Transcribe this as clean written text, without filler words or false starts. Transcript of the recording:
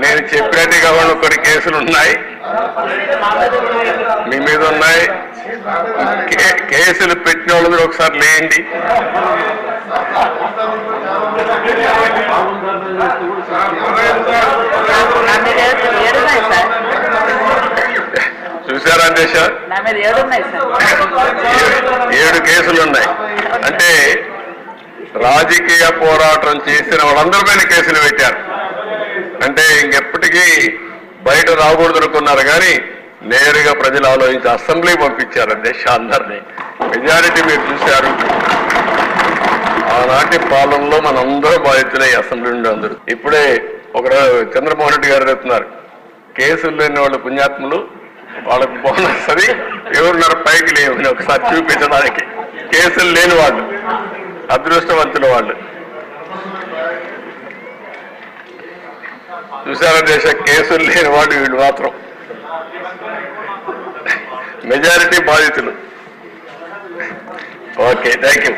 నేను చెప్పినట్టుగా కొన్ని కేసులు ఉన్నాయి, మీ మీద ఉన్నాయి. కేసులు పెట్టిన వాళ్ళు మీరు ఒకసారి లేండి. చూసారా దేశ 7 కేసులు ఉన్నాయి. అంటే రాజకీయ పోరాటం చేసిన వాళ్ళందరిపైన కేసులు పెట్టారు. అంటే ఇంకెప్పటికీ బయట రాకూడదు అనుకున్నారు, కానీ నేరుగా ప్రజలు ఆలోచించి అసెంబ్లీ పంపించారు అధ్యక్ష అందరినీ. మెజారిటీ మీరు చూశారు. ఆనాటి పాలనలో మనందరూ బాధితులే అసెంబ్లీ నుండి అందరూ. ఇప్పుడే ఒక చంద్రమోహన్ రెడ్డి గారు చెప్తున్నారు, కేసులు లేని వాళ్ళు పుణ్యాత్ములు, వాళ్ళకి బోనస్ అది ఎవరున్నారు పైకి లేవని ఒకసారి చూపించడానికి. కేసులు లేని వాళ్ళు అదృష్టవంతుల వాళ్ళు. చూసారా దేశ కేసులు లేని వాళ్ళు వీళ్ళు మాత్రం మెజారిటీ బాధితులు. Okay, thank you.